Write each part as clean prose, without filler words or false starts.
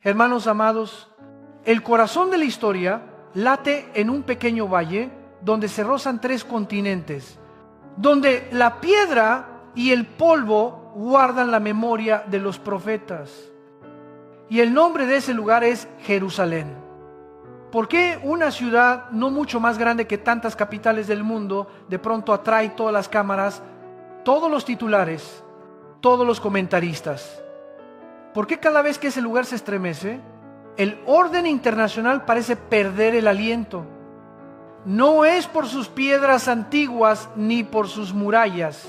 Hermanos amados, el corazón de la historia late en un pequeño valle donde se rozan 3 continentes, donde la piedra y el polvo guardan la memoria de los profetas. Y el nombre de ese lugar es Jerusalén. ¿Por qué una ciudad no mucho más grande que tantas capitales del mundo de pronto atrae todas las cámaras, todos los titulares, todos los comentaristas? ¿Por qué cada vez que ese lugar se estremece, el orden internacional parece perder el aliento? No es por sus piedras antiguas ni por sus murallas,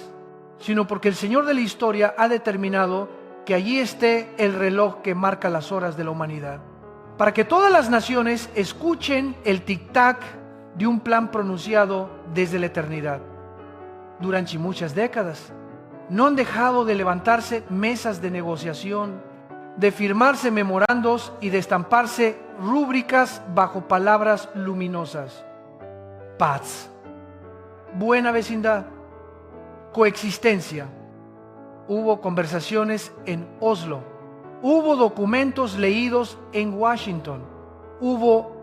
sino porque el Señor de la historia ha determinado que allí esté el reloj que marca las horas de la humanidad, para que todas las naciones escuchen el tic-tac de un plan pronunciado desde la eternidad. Durante muchas décadas no han dejado de levantarse mesas de negociación, de firmarse memorandos y de estamparse rúbricas bajo palabras luminosas. Paz, buena vecindad, coexistencia. Hubo conversaciones en Oslo, hubo documentos leídos en Washington, hubo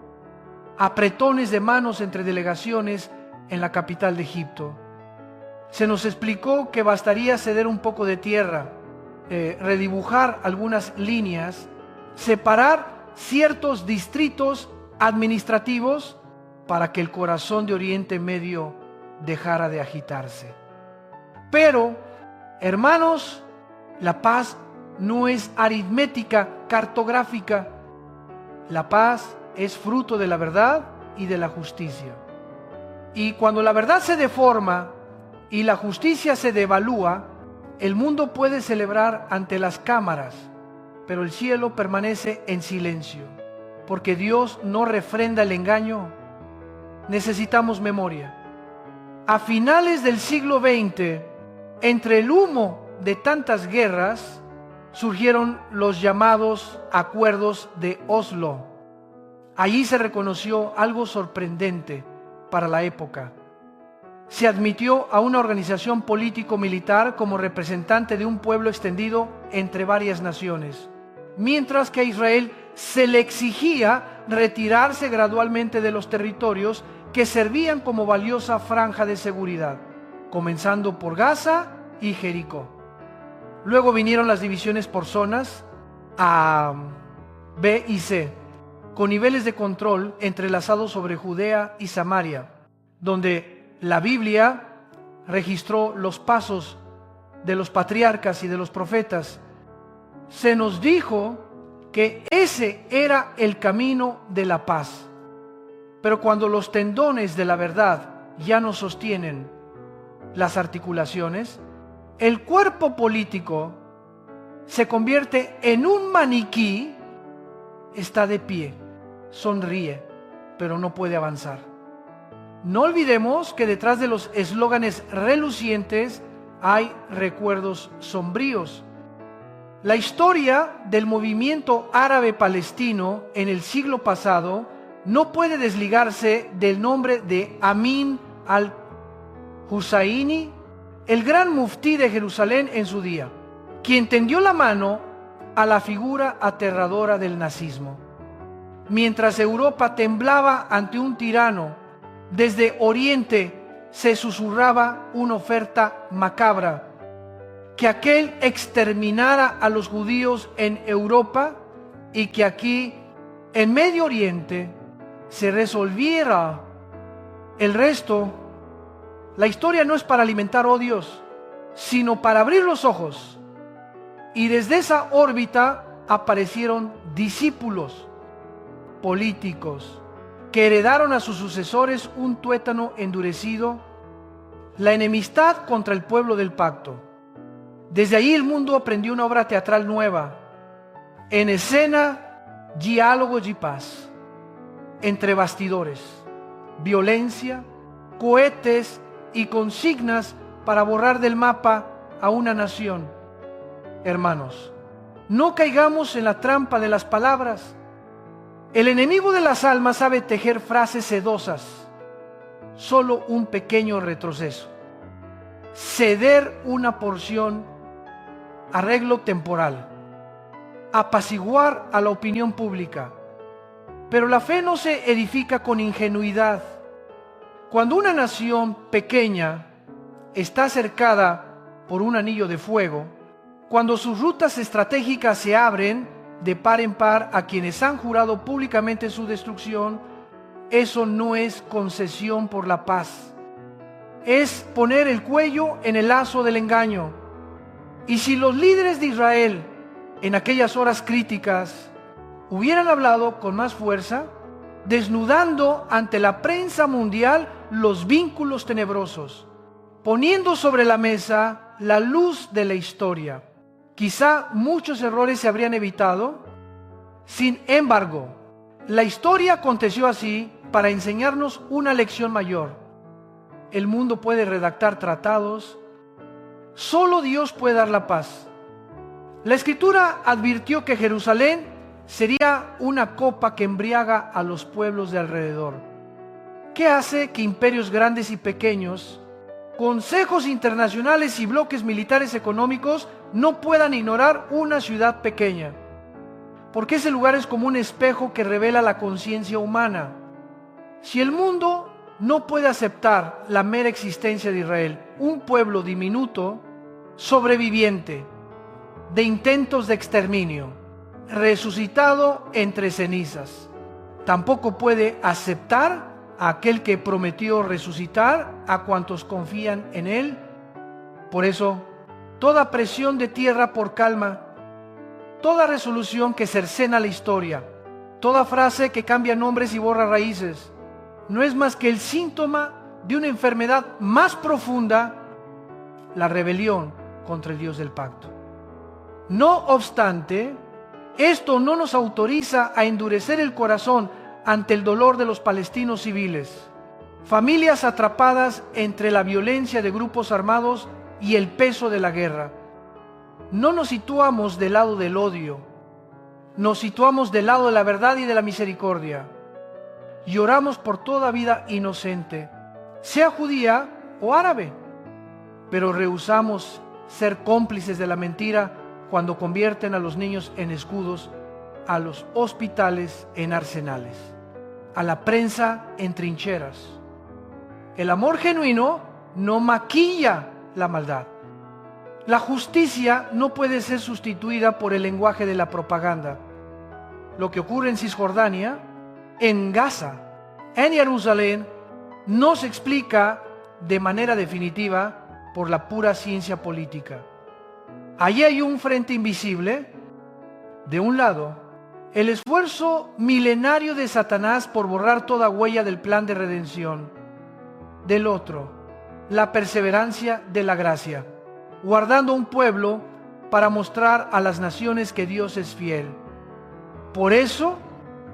apretones de manos entre delegaciones en la capital de Egipto. Se nos explicó que bastaría ceder un poco de tierra, redibujar algunas líneas, separar ciertos distritos administrativos para que el corazón de Oriente Medio dejara de agitarse. Pero, hermanos, la paz no es aritmética, cartográfica. La paz es fruto de la verdad y de la justicia. Y cuando la verdad se deforma y la justicia se devalúa, el mundo puede celebrar ante las cámaras, pero el cielo permanece en silencio, porque Dios no refrenda el engaño. Necesitamos memoria. A finales del siglo XX, entre el humo de tantas guerras, surgieron los llamados acuerdos de Oslo. Allí se reconoció algo sorprendente para la época. Se admitió a una organización político-militar como representante de un pueblo extendido entre varias naciones, mientras que a Israel se le exigía retirarse gradualmente de los territorios que servían como valiosa franja de seguridad, comenzando por Gaza y Jericó. Luego vinieron las divisiones por zonas A, B y C, con niveles de control entrelazados sobre Judea y Samaria, donde la Biblia registró los pasos de los patriarcas y de los profetas. Se nos dijo que ese era el camino de la paz. Pero cuando los tendones de la verdad ya no sostienen las articulaciones, el cuerpo político se convierte en un maniquí, está de pie, sonríe, pero no puede avanzar. No olvidemos que detrás de los eslóganes relucientes hay recuerdos sombríos. La historia del movimiento árabe palestino en el siglo pasado no puede desligarse del nombre de Amin al-Husayni, el gran muftí de Jerusalén en su día, quien tendió la mano a la figura aterradora del nazismo. Mientras Europa temblaba ante un tirano, desde Oriente se susurraba una oferta macabra: que aquel exterminara a los judíos en Europa y que aquí, en Medio Oriente, se resolviera el resto. La historia no es para alimentar odios, sino para abrir los ojos. Y desde esa órbita aparecieron discípulos políticos que heredaron a sus sucesores un tuétano endurecido, la enemistad contra el pueblo del pacto. Desde ahí el mundo aprendió una obra teatral nueva. En escena, diálogos y paz. Entre bastidores, violencia, cohetes y consignas para borrar del mapa a una nación. Hermanos, no caigamos en la trampa de las palabras. El enemigo de las almas sabe tejer frases sedosas. Solo un pequeño retroceso. Ceder una porción, arreglo temporal. apaciguar a la opinión pública. Pero la fe no se edifica con ingenuidad. Cuando una nación pequeña está cercada por un anillo de fuego, cuando sus rutas estratégicas se abren de par en par a quienes han jurado públicamente su destrucción, eso no es concesión por la paz. Es poner el cuello en el lazo del engaño. Y si los líderes de Israel en aquellas horas críticas hubieran hablado con más fuerza, desnudando ante la prensa mundial los vínculos tenebrosos, poniendo sobre la mesa la luz de la historia, quizá muchos errores se habrían evitado. Sin embargo, la historia aconteció así para enseñarnos una lección mayor. El mundo puede redactar tratados, solo Dios puede dar la paz. La Escritura advirtió que Jerusalén sería una copa que embriaga a los pueblos de alrededor. ¿Qué hace que imperios grandes y pequeños, consejos internacionales y bloques militares económicos no puedan ignorar una ciudad pequeña? Porque ese lugar es como un espejo que revela la conciencia humana. Si el mundo no puede aceptar la mera existencia de Israel, un pueblo diminuto, sobreviviente de intentos de exterminio, resucitado entre cenizas, tampoco puede aceptar a aquel que prometió resucitar a cuantos confían en él. Por eso, toda presión de tierra por calma, toda resolución que cercena la historia, toda frase que cambia nombres y borra raíces, no es más que el síntoma de una enfermedad más profunda, la rebelión contra el Dios del pacto. No obstante, esto no nos autoriza a endurecer el corazón ante el dolor de los palestinos civiles, familias atrapadas entre la violencia de grupos armados y el peso de la guerra. No nos situamos del lado del odio, nos situamos del lado de la verdad y de la misericordia. Lloramos por toda vida inocente, sea judía o árabe, pero rehusamos ser cómplices de la mentira cuando convierten a los niños en escudos, a los hospitales en arsenales, a la prensa en trincheras. El amor genuino no maquilla la maldad. La justicia no puede ser sustituida por el lenguaje de la propaganda. Lo que ocurre en Cisjordania, en Gaza, en Jerusalén, no se explica de manera definitiva por la pura ciencia política. Allí hay un frente invisible. De un lado, el esfuerzo milenario de Satanás por borrar toda huella del plan de redención. Del otro, la perseverancia de la gracia, guardando un pueblo para mostrar a las naciones que Dios es fiel. Por eso,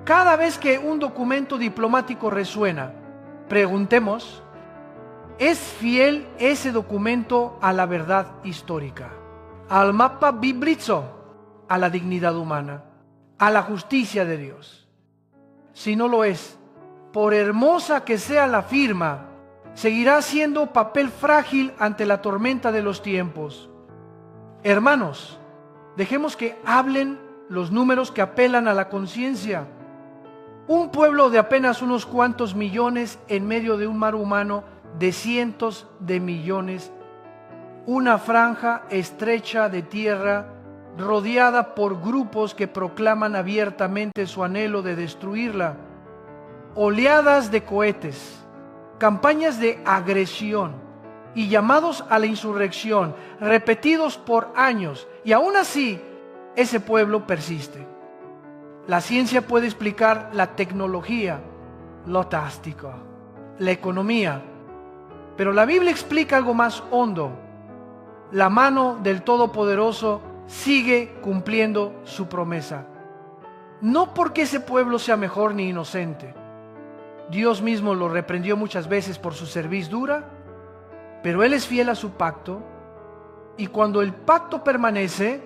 cada vez que un documento diplomático resuena, preguntemos, ¿es fiel ese documento a la verdad histórica, al mapa bíblico, a la dignidad humana, a la justicia de Dios? Si no lo es, por hermosa que sea la firma, seguirá siendo papel frágil ante la tormenta de los tiempos. Hermanos, dejemos que hablen los números que apelan a la conciencia. Un pueblo de apenas unos cuantos millones en medio de un mar humano de cientos de millones, una franja estrecha de tierra rodeada por grupos que proclaman abiertamente su anhelo de destruirla, oleadas de cohetes, campañas de agresión y llamados a la insurrección repetidos por años, y aún así ese pueblo persiste. La ciencia puede explicar la tecnología, lo táctico, la economía, pero la Biblia explica algo más hondo. La mano del Todopoderoso sigue cumpliendo su promesa. No porque ese pueblo sea mejor ni inocente. Dios mismo lo reprendió muchas veces por su cerviz dura, pero Él es fiel a su pacto, y cuando el pacto permanece,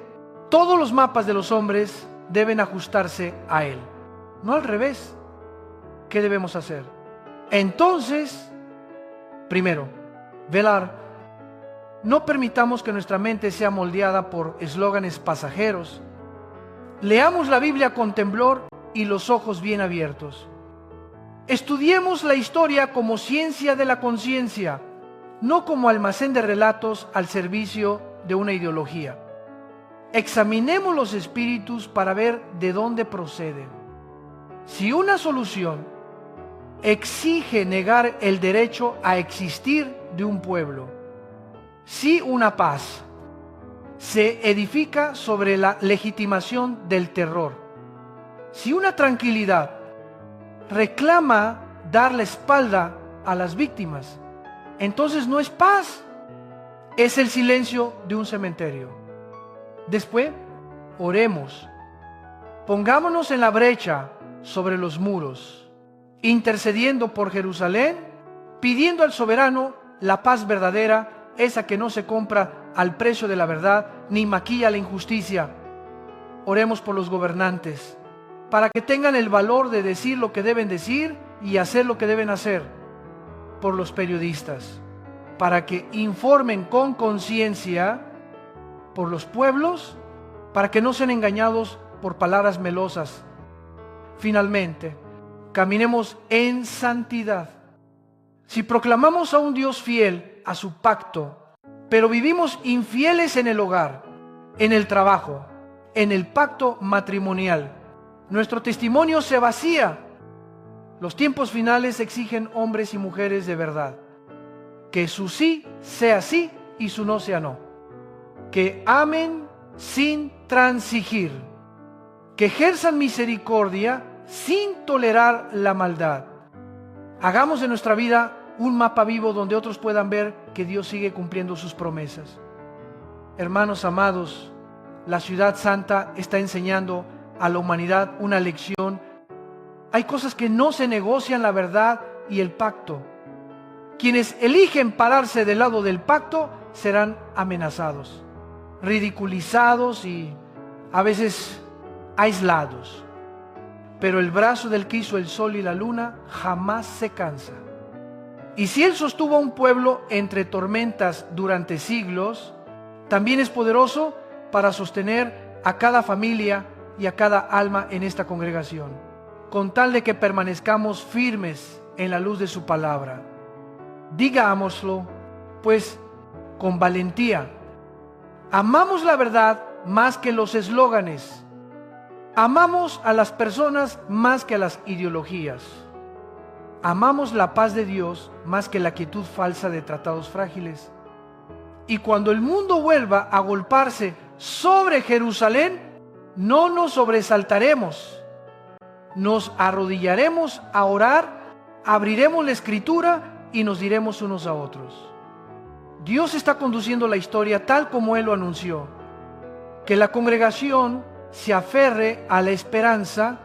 todos los mapas de los hombres deben ajustarse a Él, no al revés. ¿Qué debemos hacer? Entonces, primero, velar. No permitamos que nuestra mente sea moldeada por eslóganes pasajeros, Leamos la Biblia con temblor y los ojos bien abiertos. Estudiemos la historia como ciencia de la conciencia, no como almacén de relatos al servicio de una ideología. Examinemos los espíritus para ver de dónde proceden. Si una solución exige negar el derecho a existir de un pueblo, si una paz se edifica sobre la legitimación del terror, si una tranquilidad reclama dar la espalda a las víctimas, entonces no es paz, es el silencio de un cementerio. Después, oremos, pongámonos en la brecha sobre los muros, intercediendo por Jerusalén, pidiendo al soberano la paz verdadera, esa que no se compra al precio de la verdad, ni maquilla la injusticia. Oremos por los gobernantes, para que tengan el valor de decir lo que deben decir y hacer lo que deben hacer. Por los periodistas, para que informen con conciencia. Por los pueblos, para que no sean engañados por palabras melosas. Finalmente, caminemos en santidad. Si proclamamos a un Dios fiel a su pacto, pero vivimos infieles en el hogar, en el trabajo, en el pacto matrimonial, nuestro testimonio se vacía. Los tiempos finales exigen hombres y mujeres de verdad. Que su sí sea sí y su no sea no. Que amen sin transigir. Que ejerzan misericordia sin tolerar la maldad. Hagamos de nuestra vida un mapa vivo donde otros puedan ver que Dios sigue cumpliendo sus promesas. Hermanos amados, la ciudad santa está enseñando a la humanidad una lección. Hay cosas que no se negocian, la verdad y el pacto. Quienes eligen pararse del lado del pacto serán amenazados, ridiculizados y a veces aislados. Pero el brazo del que hizo el sol y la luna jamás se cansa. Y si Él sostuvo a un pueblo entre tormentas durante siglos, también es poderoso para sostener a cada familia y a cada alma en esta congregación, con tal de que permanezcamos firmes en la luz de su palabra. Digámoslo, pues, con valentía. Amamos la verdad más que los eslóganes. Amamos a las personas más que a las ideologías. Amamos la paz de Dios más que la quietud falsa de tratados frágiles. Y cuando el mundo vuelva a golparse sobre Jerusalén, no nos sobresaltaremos. Nos arrodillaremos a orar, abriremos la Escritura y nos diremos unos a otros: Dios está conduciendo la historia tal como Él lo anunció. Que la congregación se aferre a la esperanza,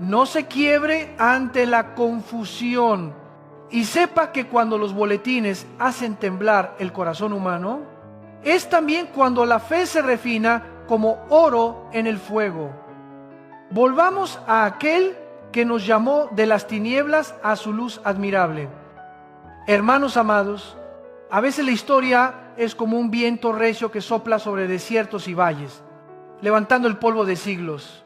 no se quiebre ante la confusión y sepa que cuando los boletines hacen temblar el corazón humano, es también cuando la fe se refina como oro en el fuego. Volvamos a aquel que nos llamó de las tinieblas a su luz admirable. Hermanos amados, a veces la historia es como un viento recio que sopla sobre desiertos y valles, levantando el polvo de siglos.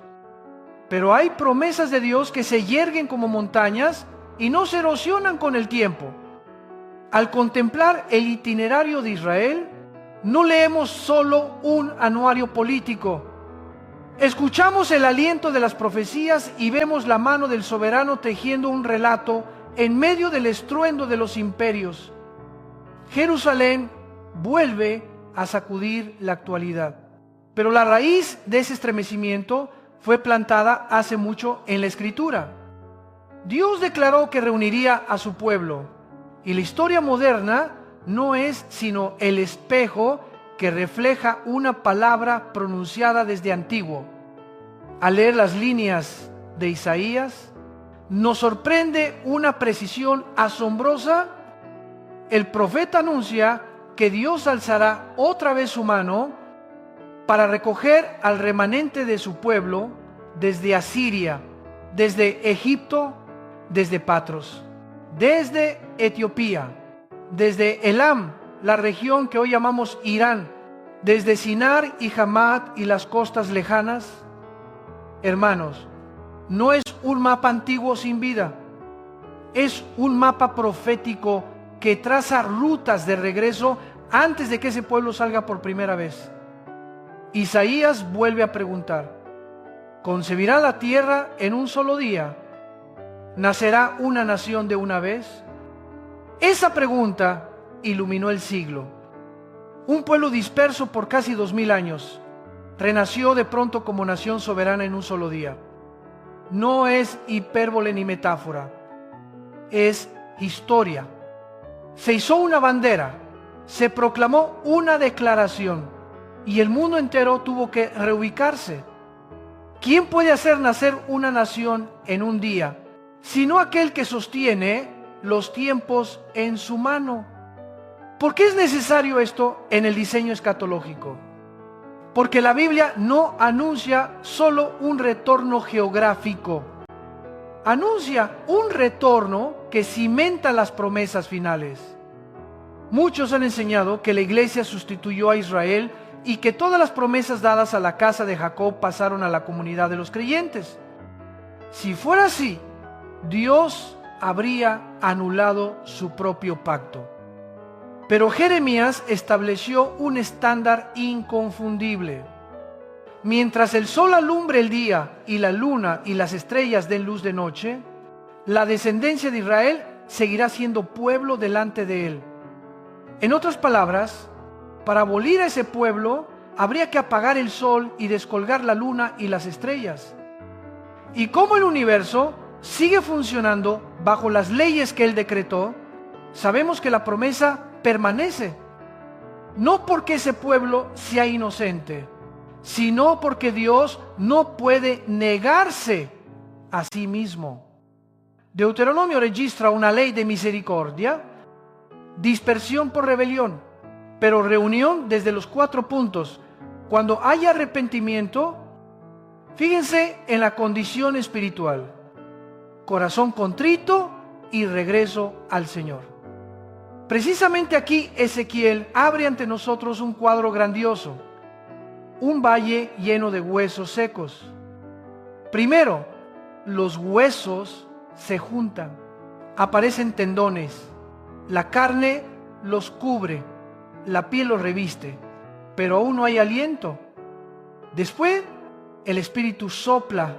Pero hay promesas de Dios que se yerguen como montañas y no se erosionan con el tiempo. Al contemplar el itinerario de Israel, no leemos solo un anuario político. Escuchamos el aliento de las profecías y vemos la mano del soberano tejiendo un relato en medio del estruendo de los imperios. Jerusalén vuelve a sacudir la actualidad. Pero la raíz de ese estremecimiento fue plantada hace mucho en la Escritura. Dios declaró que reuniría a su pueblo, y la historia moderna no es sino el espejo que refleja una palabra pronunciada desde antiguo. Al leer las líneas de Isaías, nos sorprende una precisión asombrosa. El profeta anuncia que Dios alzará otra vez su mano para recoger al remanente de su pueblo desde Asiria, desde Egipto, desde Patros, desde Etiopía, desde Elam, la región que hoy llamamos Irán, desde Sinar y Hamat y las costas lejanas, Hermanos, no es un mapa antiguo sin vida, es un mapa profético que traza rutas de regreso antes de que ese pueblo salga por primera vez. Isaías vuelve a preguntar: ¿concebirá la tierra en un solo día? ¿Nacerá una nación de una vez? Esa pregunta iluminó el siglo. Un pueblo disperso por casi 2000 años renació de pronto como nación soberana en un solo día. No es hipérbole ni metáfora, es historia. Se hizo una bandera, se proclamó una declaración y el mundo entero tuvo que reubicarse. ¿Quién puede hacer nacer una nación en un día, sino aquel que sostiene los tiempos en su mano? ¿Por qué es necesario esto en el diseño escatológico? Porque la Biblia no anuncia solo un retorno geográfico, anuncia un retorno que cimenta las promesas finales. Muchos han enseñado que la iglesia sustituyó a Israel y que todas las promesas dadas a la casa de Jacob pasaron a la comunidad de los creyentes. Si fuera así, Dios habría anulado su propio pacto. Pero Jeremías estableció un estándar inconfundible. Mientras el sol alumbre el día y la luna y las estrellas den luz de noche, la descendencia de Israel seguirá siendo pueblo delante de él. En otras palabras, para abolir a ese pueblo habría que apagar el sol y descolgar la luna y las estrellas. Y como el universo sigue funcionando bajo las leyes que él decretó, sabemos que la promesa permanece, no porque ese pueblo sea inocente, sino porque Dios no puede negarse a sí mismo. Deuteronomio registra una ley de misericordia, dispersión por rebelión, pero reunión desde los 4 puntos. Cuando haya arrepentimiento, fíjense en la condición espiritual: corazón contrito y regreso al Señor. Precisamente aquí Ezequiel abre ante nosotros un cuadro grandioso, un valle lleno de huesos secos. Primero, los huesos se juntan, aparecen tendones, la carne los cubre, la piel los reviste, pero aún no hay aliento. Después, el Espíritu sopla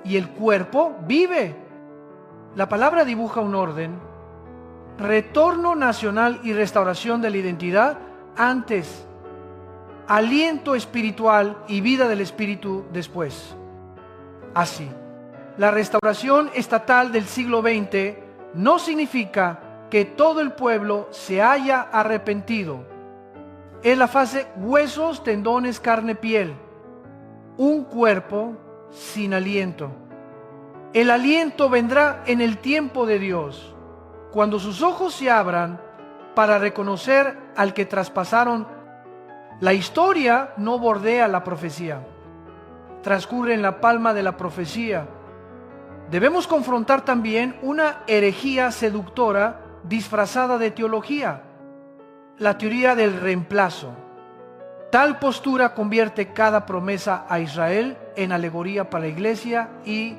y el cuerpo vive. La palabra dibuja un orden: retorno nacional y restauración de la identidad antes, aliento espiritual y vida del Espíritu después. Así, la restauración estatal del siglo XX no significa que todo el pueblo se haya arrepentido. Es la fase huesos, tendones, carne, piel. Un cuerpo sin aliento. El aliento vendrá en el tiempo de Dios, cuando sus ojos se abran para reconocer al que traspasaron. La historia no bordea la profecía, transcurre en la palma de la profecía. Debemos confrontar también una herejía seductora disfrazada de teología, la teoría del reemplazo. Tal postura convierte cada promesa a Israel en alegoría para la iglesia y,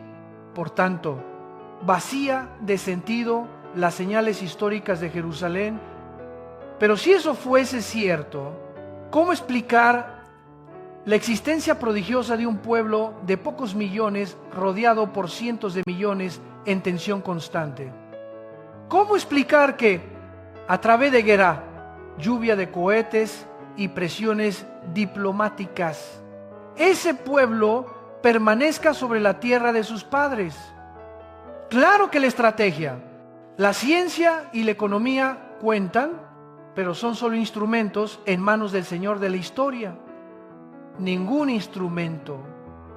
por tanto, vacía de sentido las señales históricas de Jerusalén. Pero si eso fuese cierto, ¿cómo explicar la existencia prodigiosa de un pueblo de pocos millones rodeado por cientos de millones en tensión constante? ¿Cómo explicar que, a través de guerra, lluvia de cohetes y presiones diplomáticas, ese pueblo permanezca sobre la tierra de sus padres? Claro que la estrategia, la ciencia y la economía cuentan, pero son solo instrumentos en manos del Señor de la historia. Ningún instrumento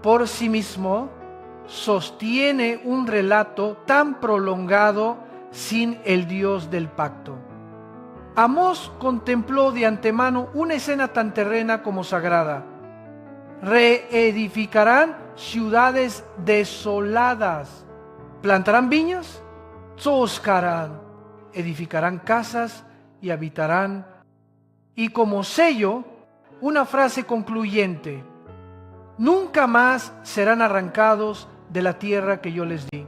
por sí mismo sostiene un relato tan prolongado sin el Dios del pacto. Amós contempló de antemano una escena tan terrena como sagrada. Reedificarán ciudades desoladas, plantarán viñas, tzoscarán, edificarán casas y habitarán. Y como sello, una frase concluyente: nunca más serán arrancados de la tierra que yo les di.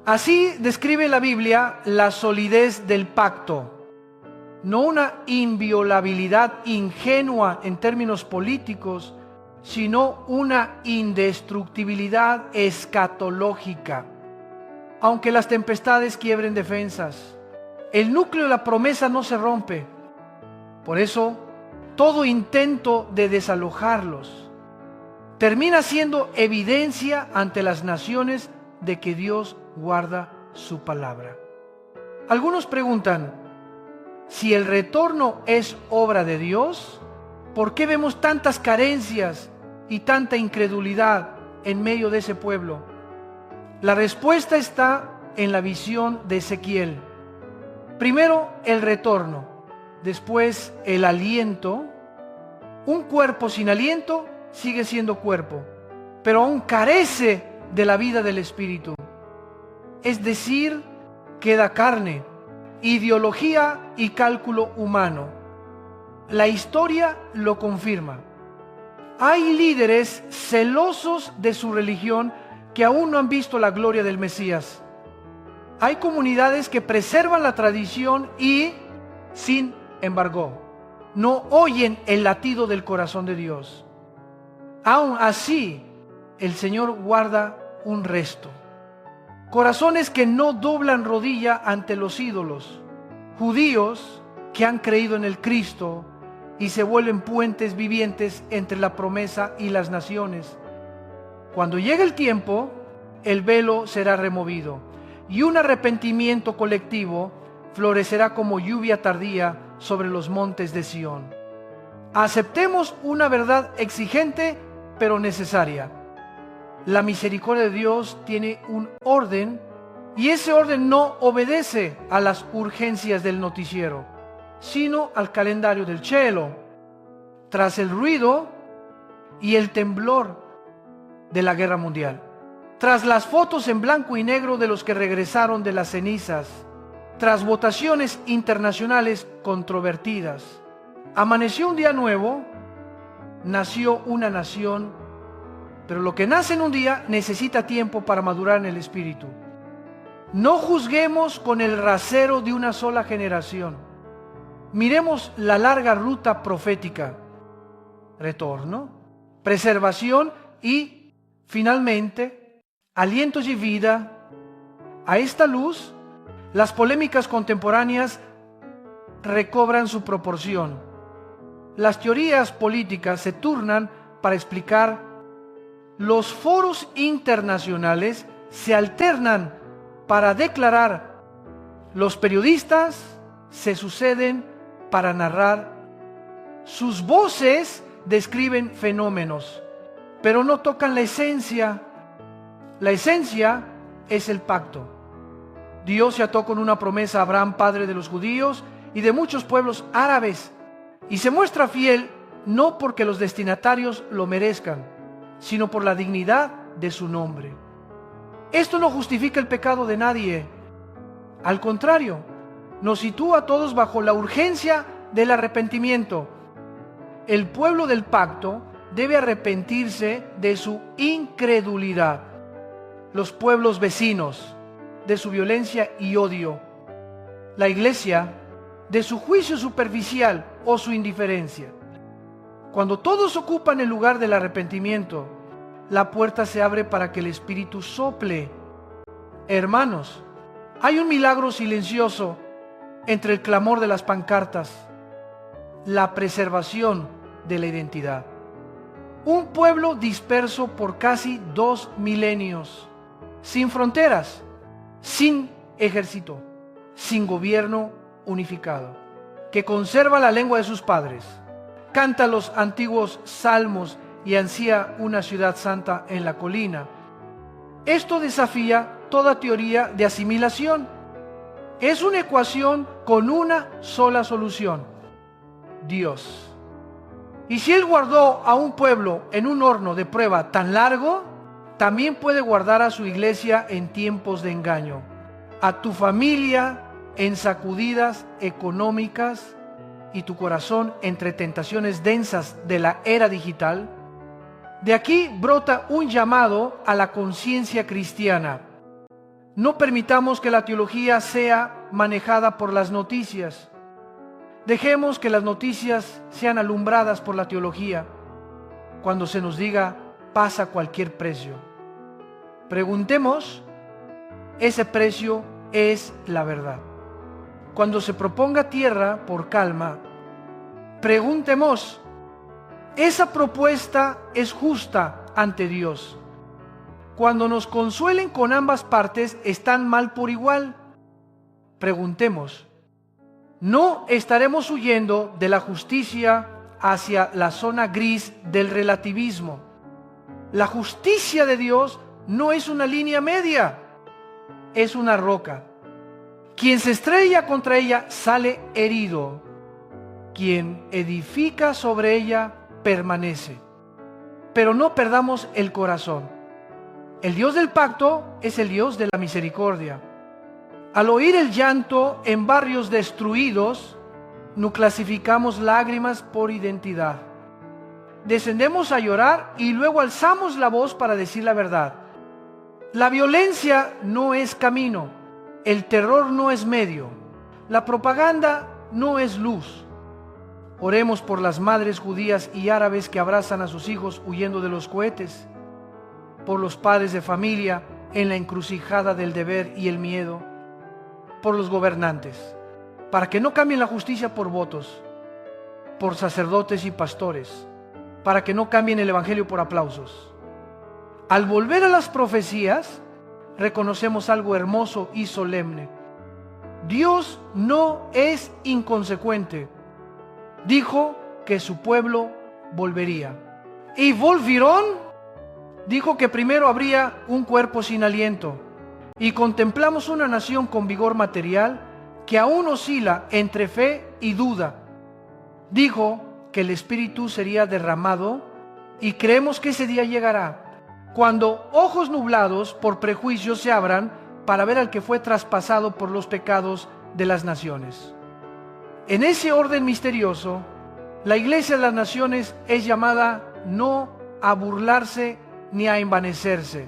Así describe la Biblia la solidez del pacto, no una inviolabilidad ingenua en términos políticos, sino una indestructibilidad escatológica. Aunque las tempestades quiebren defensas, el núcleo de la promesa no se rompe. Por eso, todo intento de desalojarlos termina siendo evidencia ante las naciones de que Dios guarda su palabra. Algunos preguntan, si el retorno es obra de Dios, ¿por qué vemos tantas carencias y tanta incredulidad en medio de ese pueblo? La respuesta está en la visión de Ezequiel. Primero el retorno, después el aliento. Un cuerpo sin aliento sigue siendo cuerpo, pero aún carece de la vida del Espíritu. Es decir, queda carne, ideología y cálculo humano. La historia lo confirma. Hay líderes celosos de su religión que aún no han visto la gloria del Mesías. Hay comunidades que preservan la tradición y, sin embargo, no oyen el latido del corazón de Dios. Aún así, el Señor guarda un resto. Corazones que no doblan rodilla ante los ídolos. Judíos que han creído en el Cristo y se vuelven puentes vivientes entre la promesa y las naciones. Cuando llegue el tiempo, el velo será removido y un arrepentimiento colectivo florecerá como lluvia tardía sobre los montes de Sión. Aceptemos una verdad exigente pero necesaria. La misericordia de Dios tiene un orden y ese orden no obedece a las urgencias del noticiero, sino al calendario del cielo. Tras el ruido y el temblor de la guerra mundial, tras las fotos en blanco y negro de los que regresaron de las cenizas, tras votaciones internacionales controvertidas, amaneció un día nuevo, nació una nación, pero lo que nace en un día necesita tiempo para madurar en el espíritu. No juzguemos con el rasero de una sola generación. Miremos la larga ruta profética: retorno, preservación y, finalmente, alientos y vida. A esta luz, las polémicas contemporáneas recobran su proporción. Las teorías políticas se turnan para explicar. Los foros internacionales se alternan para declarar. Los periodistas se suceden para narrar. Sus voces describen fenómenos, pero no tocan la esencia. La esencia es el pacto. Dios se ató con una promesa a Abraham, padre de los judíos y de muchos pueblos árabes, y se muestra fiel no porque los destinatarios lo merezcan, sino por la dignidad de su nombre. Esto no justifica el pecado de nadie. Al contrario, nos sitúa a todos bajo la urgencia del arrepentimiento. El pueblo del pacto debe arrepentirse de su incredulidad. Los pueblos vecinos de su violencia y odio. La iglesia de su juicio superficial o su indiferencia. Cuando todos ocupan el lugar del arrepentimiento, la puerta se abre para que el Espíritu sople. Hermanos, hay un milagro silencioso entre el clamor de las pancartas: la preservación de la identidad. Un pueblo disperso por casi 2 milenios, sin fronteras, sin ejército, sin gobierno unificado, que conserva la lengua de sus padres, canta los antiguos salmos y ansía una ciudad santa en la colina. Esto desafía toda teoría de asimilación. Es una ecuación con una sola solución: Dios. Y si Él guardó a un pueblo en un horno de prueba tan largo, también puede guardar a su iglesia en tiempos de engaño, a tu familia en sacudidas económicas y tu corazón entre tentaciones densas de la era digital. De aquí brota un llamado a la conciencia cristiana. No permitamos que la teología sea manejada por las noticias. Dejemos que las noticias sean alumbradas por la teología. Cuando se nos diga, pasa cualquier precio, preguntemos, ese precio es la verdad. Cuando se proponga tierra por calma, preguntemos, esa propuesta es justa ante Dios. Cuando nos consuelen con ambas partes, están mal por igual. Preguntemos, ¿no estaremos huyendo de la justicia hacia la zona gris del relativismo? La justicia de Dios no es una línea media, es una roca. Quien se estrella contra ella sale herido. Quien edifica sobre ella permanece. Pero no perdamos el corazón. El Dios del pacto es el Dios de la misericordia. Al oír el llanto en barrios destruidos, no clasificamos lágrimas por identidad. Descendemos a llorar y luego alzamos la voz para decir la verdad. La violencia no es camino, el terror no es medio, la propaganda no es luz. Oremos por las madres judías y árabes que abrazan a sus hijos huyendo de los cohetes, por los padres de familia en la encrucijada del deber y el miedo, por los gobernantes, para que no cambien la justicia por votos, por sacerdotes y pastores, para que no cambien el evangelio por aplausos. Al volver a las profecías, reconocemos algo hermoso y solemne. Dios no es inconsecuente. Dijo que su pueblo volvería. Y volvieron, dijo que primero habría un cuerpo sin aliento. Y contemplamos una nación con vigor material que aún oscila entre fe y duda. Dijo que el Espíritu sería derramado y creemos que ese día llegará, cuando ojos nublados por prejuicios se abran para ver al que fue traspasado por los pecados de las naciones. En ese orden misterioso, la Iglesia de las Naciones es llamada no a burlarse ni a envanecerse,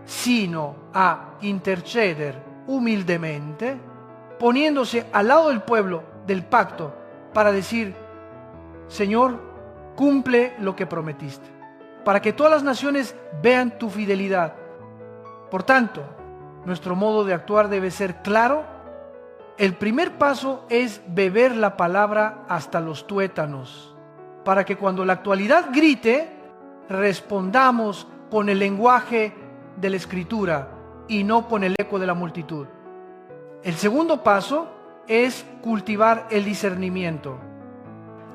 sino a interceder humildemente, poniéndose al lado del pueblo del pacto para decir, Señor, cumple lo que prometiste, para que todas las naciones vean tu fidelidad. Por tanto, nuestro modo de actuar debe ser claro. El primer paso es beber la palabra hasta los tuétanos, para que cuando la actualidad grite, respondamos con el lenguaje de la Escritura y no con el eco de la multitud. El segundo paso es cultivar el discernimiento,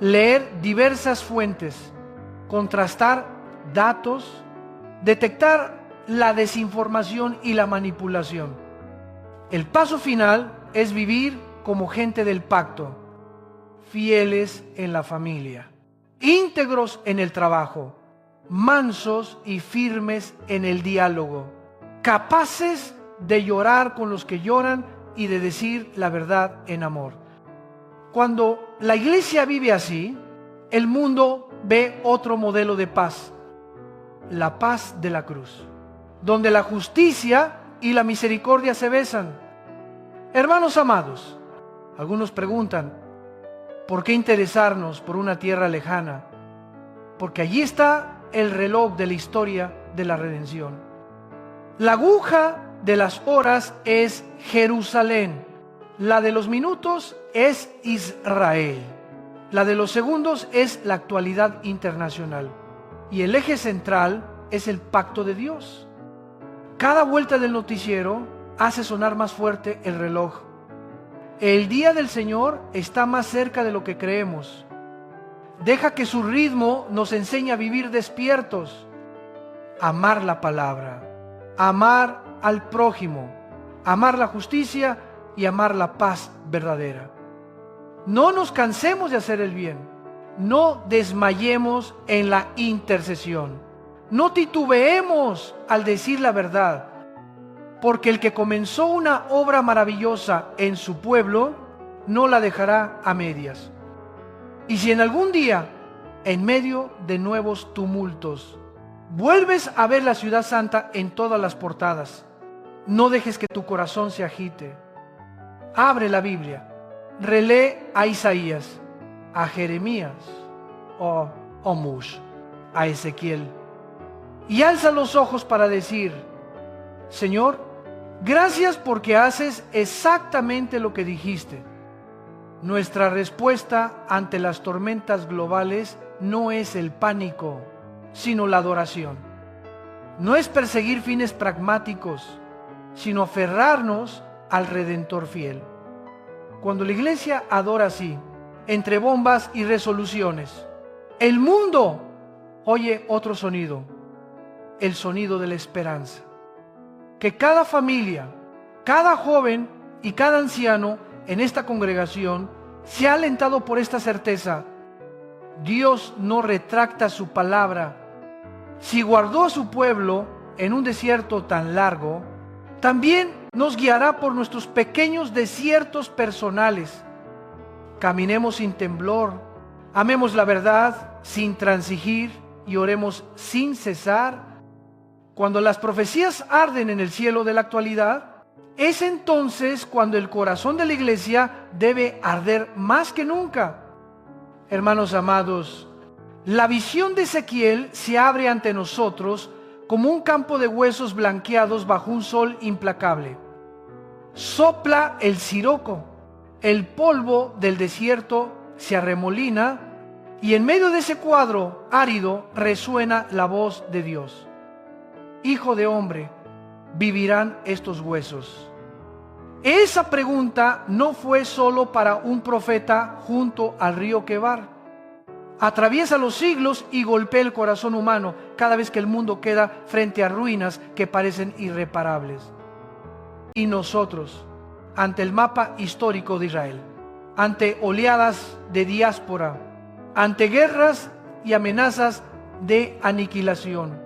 leer diversas fuentes, contrastar datos, detectar la desinformación y la manipulación. El paso final es vivir como gente del pacto, fieles en la familia, íntegros en el trabajo, mansos y firmes en el diálogo, capaces de llorar con los que lloran y de decir la verdad en amor. Cuando la iglesia vive así, el mundo ve otro modelo de paz, la paz de la cruz, donde la justicia y la misericordia se besan. Hermanos amados, algunos preguntan, ¿por qué interesarnos por una tierra lejana? Porque allí está el reloj de la historia de la redención. La aguja de las horas es Jerusalén, la de los minutos es Israel, la de los segundos es la actualidad internacional y el eje central es el pacto de Dios. Cada vuelta del noticiero hace sonar más fuerte el reloj. El día del Señor está más cerca de lo que creemos. Deja que su ritmo nos enseñe a vivir despiertos, amar la palabra, amar al prójimo, amar la justicia y amar la paz verdadera. No nos cansemos de hacer el bien, no desmayemos en la intercesión, no titubeemos al decir la verdad, porque el que comenzó una obra maravillosa en su pueblo, no la dejará a medias. Y si en algún día, en medio de nuevos tumultos, Vuelves a ver la ciudad santa en todas las portadas. No dejes que tu corazón se agite. Abre la Biblia, relee a Isaías, a Jeremías o Omush, a Ezequiel, y alza los ojos para decir: Señor, gracias porque haces exactamente lo que dijiste. Nuestra respuesta ante las tormentas globales no es el pánico, sino la adoración. No es perseguir fines pragmáticos, sino aferrarnos al Redentor fiel. Cuando la iglesia adora así, entre bombas y resoluciones, el mundo oye otro sonido, el sonido de la esperanza. Que cada familia, cada joven y cada anciano en esta congregación sea alentado por esta certeza: Dios no retracta su palabra. Si guardó a su pueblo en un desierto tan largo, también nos guiará por nuestros pequeños desiertos personales. Caminemos sin temblor, amemos la verdad sin transigir y oremos sin cesar. Cuando las profecías arden en el cielo de la actualidad, es entonces cuando el corazón de la iglesia debe arder más que nunca. Hermanos amados, la visión de Ezequiel se abre ante nosotros como un campo de huesos blanqueados bajo un sol implacable. Sopla el siroco, el polvo del desierto se arremolina y en medio de ese cuadro árido resuena la voz de Dios: Hijo de hombre, ¿vivirán estos huesos? Esa pregunta no fue solo para un profeta junto al río Quebar. Atraviesa los siglos y golpea el corazón humano cada vez que el mundo queda frente a ruinas que parecen irreparables. Y nosotros, ante el mapa histórico de Israel, ante oleadas de diáspora, ante guerras y amenazas de aniquilación,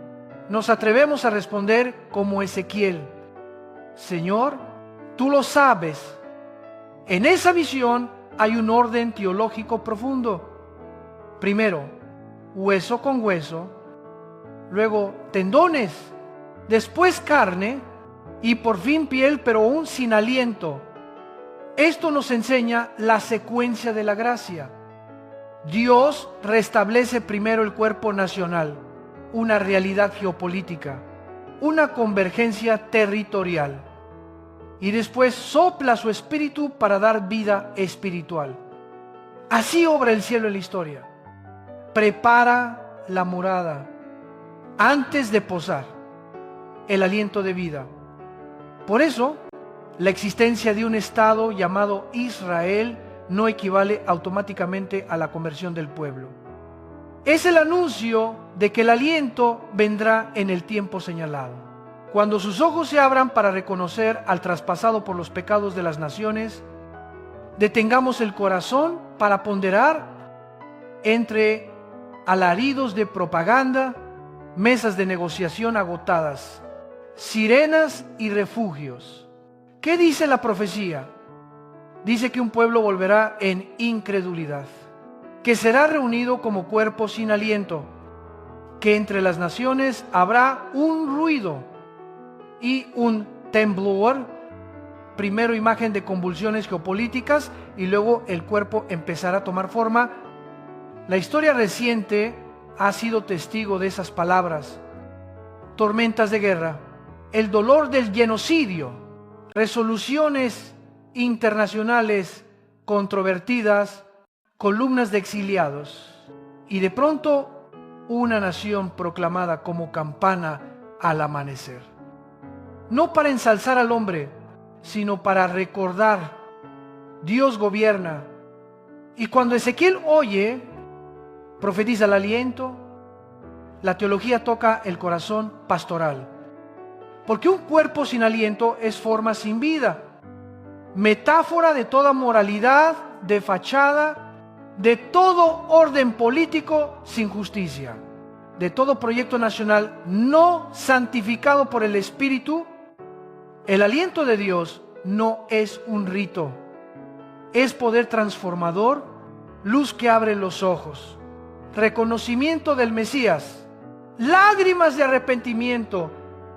nos atrevemos a responder como Ezequiel: Señor, tú lo sabes. En esa visión hay un orden teológico profundo. Primero, hueso con hueso, luego tendones, después carne y por fin piel, pero aún sin aliento. Esto nos enseña la secuencia de la gracia. Dios restablece primero el cuerpo nacional, una realidad geopolítica, una convergencia territorial, y después sopla su espíritu para dar vida espiritual. Así obra el cielo en la historia. Prepara la morada antes de posar el aliento de vida. Por eso, la existencia de un Estado llamado Israel no equivale automáticamente a la conversión del pueblo. Es el anuncio de que el aliento vendrá en el tiempo señalado. Cuando sus ojos se abran para reconocer al traspasado por los pecados de las naciones, detengamos el corazón para ponderar entre alaridos de propaganda, mesas de negociación agotadas, sirenas y refugios. ¿Qué dice la profecía? Dice que un pueblo volverá en incredulidad, que será reunido como cuerpo sin aliento, que entre las naciones habrá un ruido y un temblor, primero imagen de convulsiones geopolíticas y luego el cuerpo empezará a tomar forma. La historia reciente ha sido testigo de esas palabras: tormentas de guerra, el dolor del genocidio, resoluciones internacionales controvertidas, columnas de exiliados, y de pronto una nación proclamada como campana al amanecer. No para ensalzar al hombre, sino para recordar: Dios gobierna. Y cuando Ezequiel oye, profetiza el aliento, la teología toca el corazón pastoral. Porque un cuerpo sin aliento es forma sin vida, metáfora de toda moralidad de fachada, de todo orden político sin justicia, de todo proyecto nacional no santificado por el Espíritu. El aliento de Dios no es un rito, es poder transformador, luz que abre los ojos, reconocimiento del Mesías, lágrimas de arrepentimiento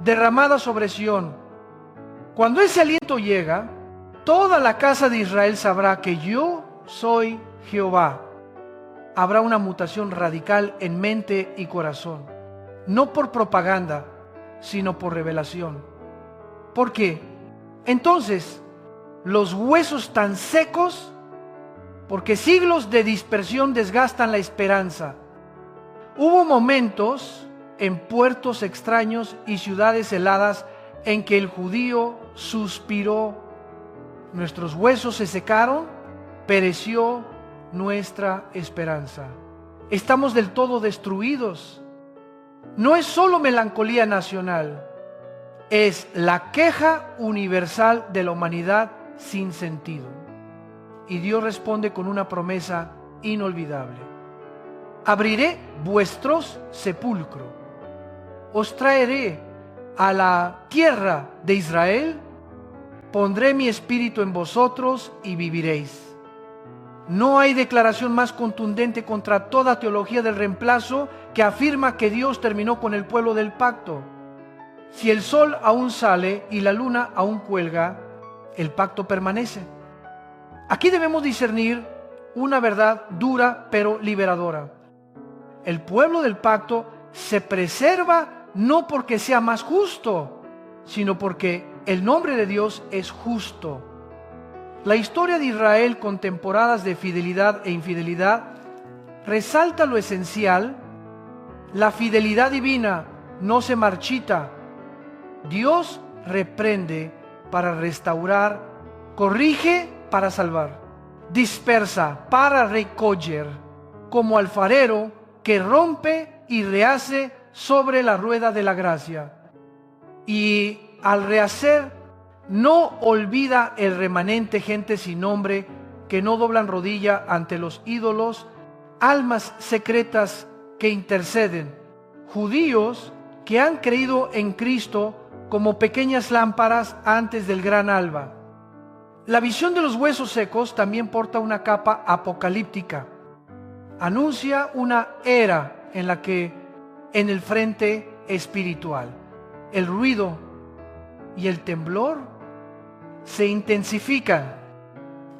derramadas sobre Sión. Cuando ese aliento llega, toda la casa de Israel sabrá que yo soy Jehová. Habrá una mutación radical en mente y corazón, no por propaganda, sino por revelación. ¿Por qué? Entonces, los huesos tan secos, porque siglos de dispersión desgastan la esperanza. Hubo momentos en puertos extraños y ciudades heladas en que el judío suspiró. Nuestros huesos se secaron, pereció nuestra esperanza. Estamos del todo destruidos. No es solo melancolía nacional, es la queja universal de la humanidad sin sentido. Y Dios responde con una promesa inolvidable: abriré vuestros sepulcros, os traeré a la tierra de Israel, pondré mi espíritu en vosotros y viviréis. No hay declaración más contundente contra toda teología del reemplazo que afirma que Dios terminó con el pueblo del pacto. Si el sol aún sale y la luna aún cuelga, el pacto permanece. Aquí debemos discernir una verdad dura pero liberadora. El pueblo del pacto se preserva no porque sea más justo, sino porque el nombre de Dios es justo. La historia de Israel con temporadas de fidelidad e infidelidad resalta lo esencial: la fidelidad divina no se marchita. Dios reprende para restaurar, corrige para salvar, dispersa para recoger, como alfarero que rompe y rehace sobre la rueda de la gracia. Y al rehacer, no olvida el remanente, gente sin nombre que no doblan rodilla ante los ídolos, almas secretas que interceden, judíos que han creído en Cristo como pequeñas lámparas antes del gran alba. La visión de los huesos secos también porta una capa apocalíptica. Anuncia una era en la que, en el frente espiritual, el ruido y el temblor se intensifican,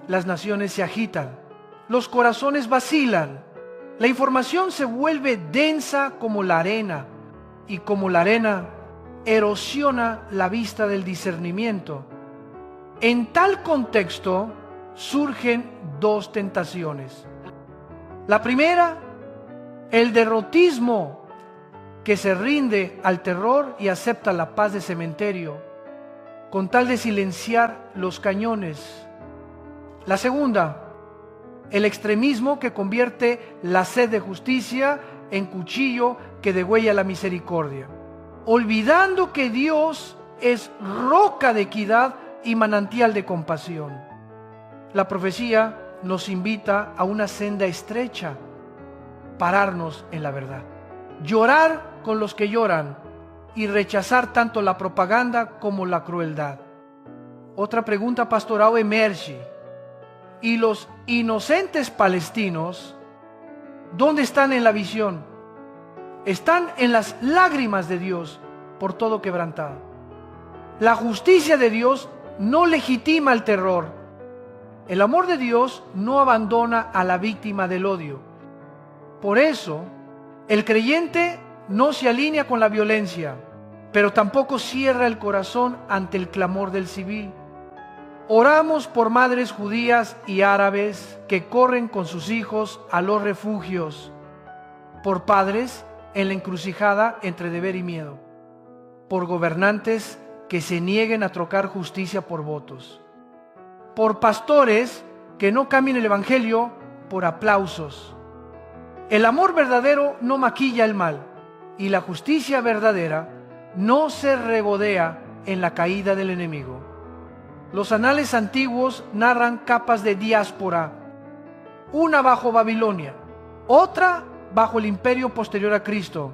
las naciones se agitan, los corazones vacilan, la información se vuelve densa como la arena, y como la arena erosiona la vista del discernimiento. En tal contexto surgen dos tentaciones. La primera, el derrotismo que se rinde al terror y acepta la paz de cementerio con tal de silenciar los cañones. La segunda, el extremismo que convierte la sed de justicia en cuchillo que degüella la misericordia, olvidando que Dios es roca de equidad y manantial de compasión. La profecía nos invita a una senda estrecha, pararnos en la verdad, llorar con los que lloran y rechazar tanto la propaganda como la crueldad. Otra pregunta pastoral emerge: ¿y los inocentes palestinos dónde están en la visión? Están en las lágrimas de Dios por todo quebrantado. La justicia de Dios no legitima el terror. El amor de Dios no abandona a la víctima del odio. Por eso, el creyente no se alinea con la violencia, pero tampoco cierra el corazón ante el clamor del civil. Oramos por madres judías y árabes que corren con sus hijos a los refugios, por padres en la encrucijada entre deber y miedo, por gobernantes que se nieguen a trocar justicia por votos, por pastores que no cambien el evangelio por aplausos. El amor verdadero no maquilla el mal, y la justicia verdadera no se regodea en la caída del enemigo. Los anales antiguos narran capas de diáspora, una bajo Babilonia, otra bajo el imperio posterior a Cristo,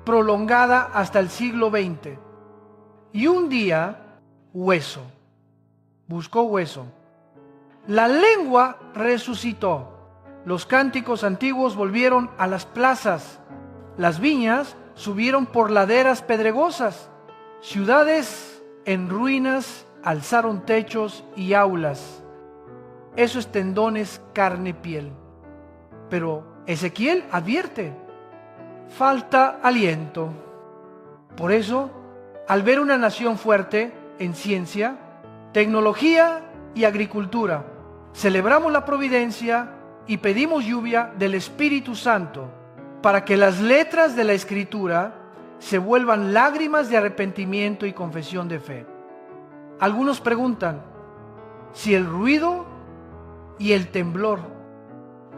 prolongada hasta el siglo XX. Y un día, hueso, buscó hueso. La lengua resucitó. Los cánticos antiguos volvieron a las plazas. Las viñas subieron por laderas pedregosas. Ciudades en ruinas alzaron techos y aulas. Eso es tendones, carne, piel. Pero Ezequiel advierte, falta aliento. Por eso, al ver una nación fuerte en ciencia, tecnología y agricultura, celebramos la providencia y pedimos lluvia del Espíritu Santo para que las letras de la Escritura se vuelvan lágrimas de arrepentimiento y confesión de fe. Algunos preguntan si el ruido y el temblor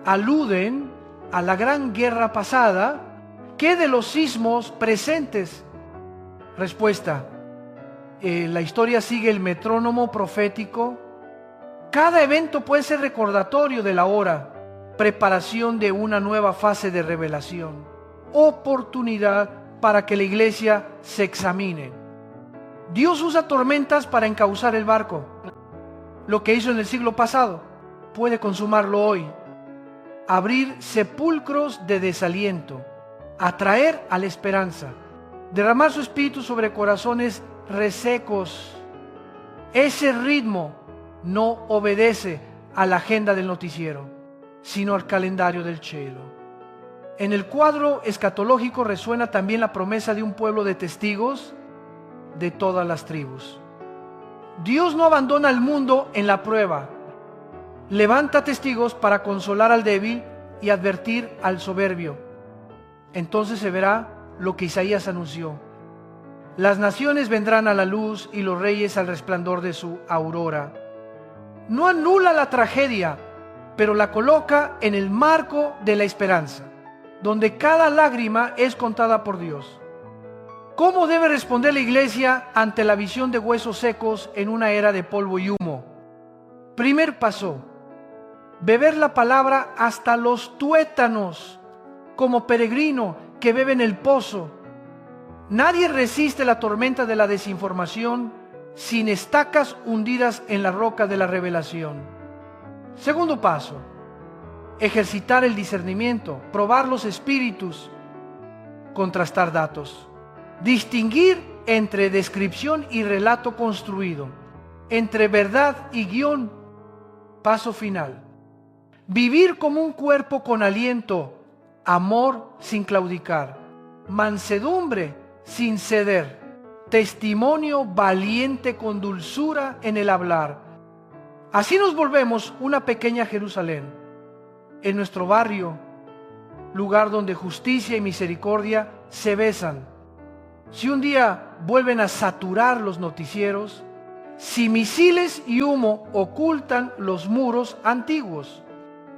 aluden a la gran guerra pasada, ¿qué de los sismos presentes? Respuesta: la historia sigue el metrónomo profético. Cada evento puede ser recordatorio de la hora, preparación de una nueva fase de revelación, oportunidad para que la iglesia se examine. Dios usa tormentas para encauzar el barco. Lo que hizo en el siglo pasado puede consumarlo hoy. Abrir sepulcros de desaliento, atraer a la esperanza, derramar su espíritu sobre corazones resecos. Ese ritmo no obedece a la agenda del noticiero, sino al calendario del cielo. En el cuadro escatológico resuena también la promesa de un pueblo de testigos de todas las tribus. Dios no abandona al mundo en la prueba. Levanta testigos para consolar al débil y advertir al soberbio. Entonces se verá lo que Isaías anunció. Las naciones vendrán a la luz y los reyes al resplandor de su aurora. No anula la tragedia, pero la coloca en el marco de la esperanza, donde cada lágrima es contada por Dios. ¿Cómo debe responder la iglesia ante la visión de huesos secos en una era de polvo y humo? Primer paso: beber la palabra hasta los tuétanos, como peregrino que bebe en el pozo. Nadie resiste la tormenta de la desinformación sin estacas hundidas en la roca de la revelación. Segundo paso: ejercitar el discernimiento, probar los espíritus, contrastar datos, distinguir entre descripción y relato construido, entre verdad y guión. Paso final: vivir como un cuerpo con aliento, amor sin claudicar, mansedumbre sin ceder, testimonio valiente con dulzura en el hablar. Así nos volvemos una pequeña Jerusalén, en nuestro barrio, lugar donde justicia y misericordia se besan. Si un día vuelven a saturar los noticieros, si misiles y humo ocultan los muros antiguos,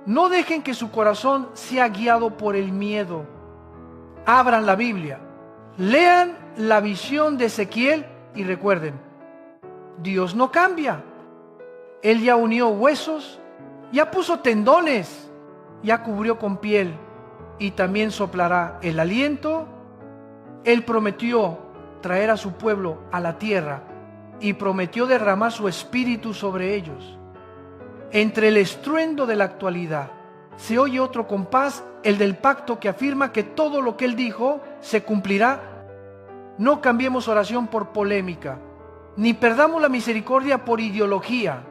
no dejen que su corazón sea guiado por el miedo. Abran la Biblia, lean la visión de Ezequiel y recuerden, Dios no cambia. Él ya unió huesos, ya puso tendones, ya cubrió con piel y también soplará el aliento. Él prometió traer a su pueblo a la tierra y prometió derramar su espíritu sobre ellos. Entre el estruendo de la actualidad se oye otro compás, el del pacto que afirma que todo lo que Él dijo se cumplirá. No cambiemos oración por polémica, ni perdamos la misericordia por ideología,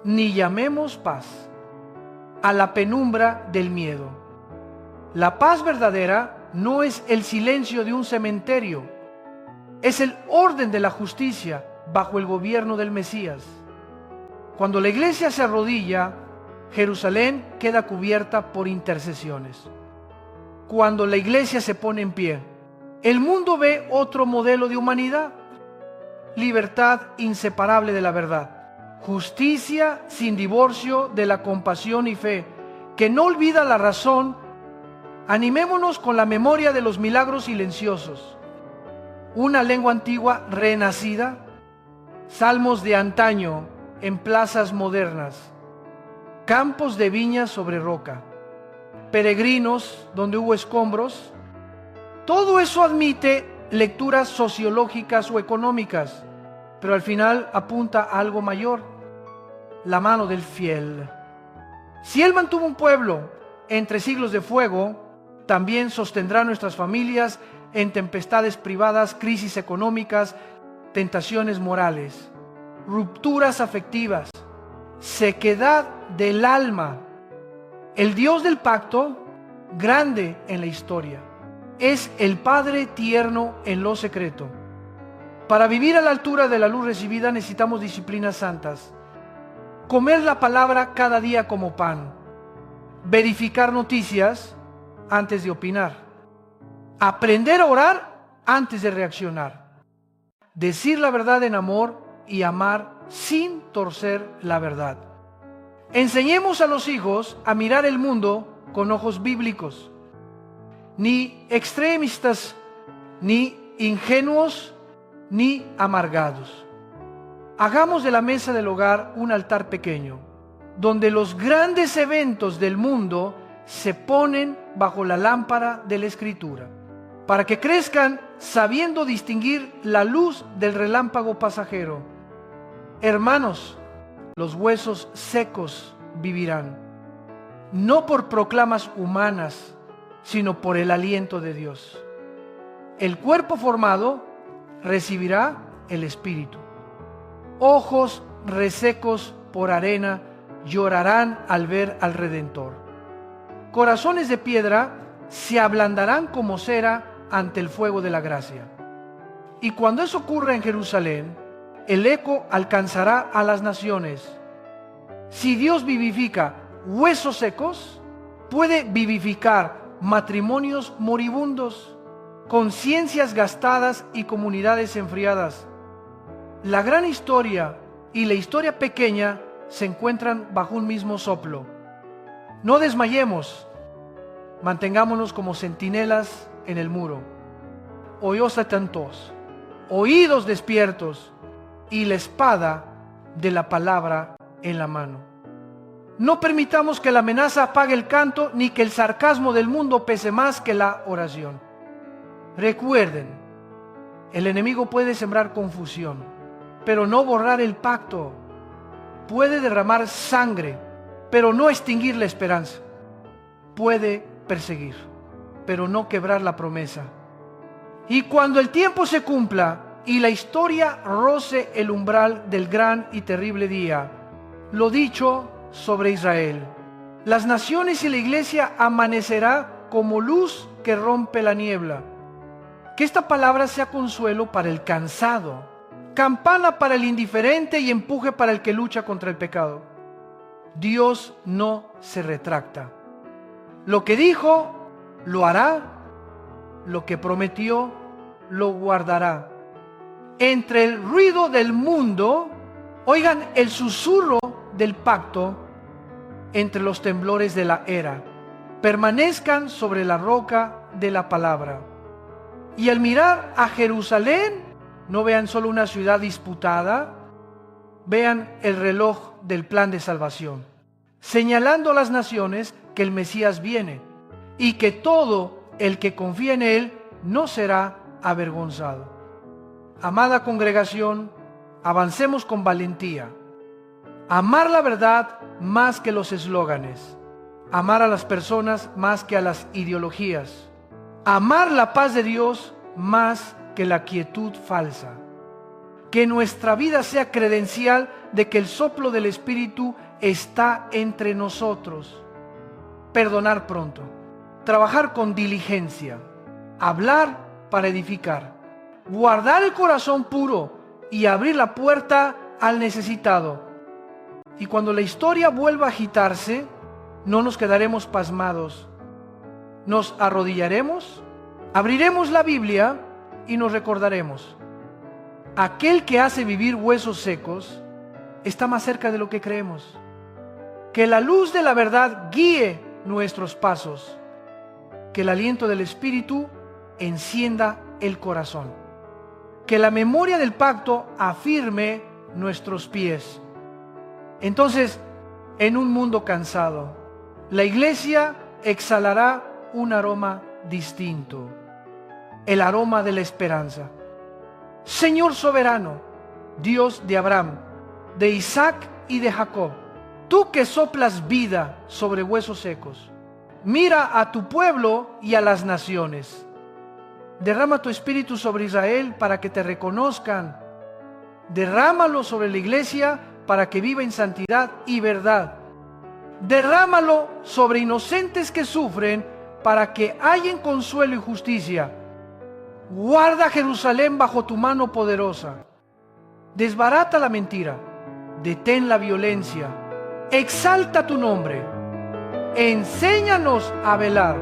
ni llamemos paz a la penumbra del miedo. La paz verdadera no es el silencio de un cementerio, es el orden de la justicia bajo el gobierno del Mesías. Cuando la iglesia se arrodilla, Jerusalén queda cubierta por intercesiones. Cuando la iglesia se pone en pie, el mundo ve otro modelo de humanidad: libertad inseparable de la verdad, justicia sin divorcio de la compasión y fe, que no olvida la razón. Animémonos con la memoria de los milagros silenciosos, una lengua antigua renacida, salmos de antaño en plazas modernas, campos de viñas sobre roca, peregrinos donde hubo escombros. Todo eso admite lecturas sociológicas o económicas, pero al final apunta a algo mayor: la mano del fiel. Si Él mantuvo un pueblo entre siglos de fuego, también sostendrá nuestras familias en tempestades privadas, crisis económicas, tentaciones morales, rupturas afectivas, sequedad del alma. El Dios del pacto, grande en la historia, es el Padre tierno en lo secreto. Para vivir a la altura de la luz recibida necesitamos disciplinas santas. Comer la palabra cada día como pan. Verificar noticias antes de opinar. Aprender a orar antes de reaccionar. Decir la verdad en amor y amar sin torcer la verdad. Enseñemos a los hijos a mirar el mundo con ojos bíblicos. Ni extremistas, ni ingenuos, ni amargados. Hagamos de la mesa del hogar un altar pequeño, donde los grandes eventos del mundo se ponen bajo la lámpara de la Escritura, para que crezcan sabiendo distinguir la luz del relámpago pasajero. Hermanos, los huesos secos vivirán, no por proclamas humanas, sino por el aliento de Dios. El cuerpo formado recibirá el Espíritu. Ojos resecos por arena llorarán al ver al Redentor. Corazones de piedra se ablandarán como cera ante el fuego de la gracia. Y cuando eso ocurra en Jerusalén, el eco alcanzará a las naciones. Si Dios vivifica huesos secos, puede vivificar matrimonios moribundos, conciencias gastadas y comunidades enfriadas. La gran historia y la historia pequeña se encuentran bajo un mismo soplo. No desmayemos, mantengámonos como centinelas en el muro. Oíos atentos, oídos despiertos y la espada de la palabra en la mano. No permitamos que la amenaza apague el canto ni que el sarcasmo del mundo pese más que la oración. Recuerden, el enemigo puede sembrar confusión, pero no borrar el pacto. Puede derramar sangre, pero no extinguir la esperanza. Puede perseguir, pero no quebrar la promesa. Y cuando el tiempo se cumpla y la historia roce el umbral del gran y terrible día, lo dicho sobre Israel, las naciones y la iglesia amanecerá como luz que rompe la niebla. Que esta palabra sea consuelo para el cansado, campana para el indiferente y empuje para el que lucha contra el pecado. Dios no se retracta. Lo que dijo, lo hará. Lo que prometió, lo guardará. Entre el ruido del mundo, oigan el susurro del pacto. Entre los temblores de la era, permanezcan sobre la roca de la palabra. Y al mirar a Jerusalén, no vean solo una ciudad disputada, vean el reloj del plan de salvación, señalando a las naciones que el Mesías viene y que todo el que confía en Él no será avergonzado. Amada congregación, avancemos con valentía. Amar la verdad más que los eslóganes. Amar a las personas más que a las ideologías. Amar la paz de Dios más que la quietud falsa. Que nuestra vida sea credencial de que el soplo del Espíritu está entre nosotros. Perdonar pronto. Trabajar con diligencia. Hablar para edificar. Guardar el corazón puro y abrir la puerta al necesitado. Y cuando la historia vuelva a agitarse, no nos quedaremos pasmados. Nos arrodillaremos, abriremos la Biblia y nos recordaremos. Aquel que hace vivir huesos secos está más cerca de lo que creemos. Que la luz de la verdad guíe nuestros pasos. Que el aliento del Espíritu encienda el corazón. Que la memoria del pacto afirme nuestros pies. Entonces, en un mundo cansado, la iglesia exhalará un aroma distinto, el aroma de la esperanza. Señor soberano, Dios de Abraham, de Isaac y de Jacob, tú que soplas vida sobre huesos secos, mira a tu pueblo y a las naciones. Derrama tu espíritu sobre Israel para que te reconozcan. Derrámalo sobre la iglesia para que viva en santidad y verdad. Derrámalo sobre inocentes que sufren para que hallen consuelo y justicia. Guarda Jerusalén bajo tu mano poderosa. Desbarata la mentira. Detén la violencia. Exalta tu nombre. Enséñanos a velar,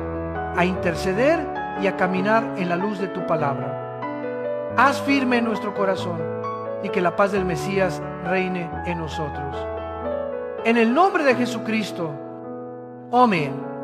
a interceder y a caminar en la luz de tu palabra. Haz firme nuestro corazón y que la paz del Mesías reine en nosotros. En el nombre de Jesucristo. Amén.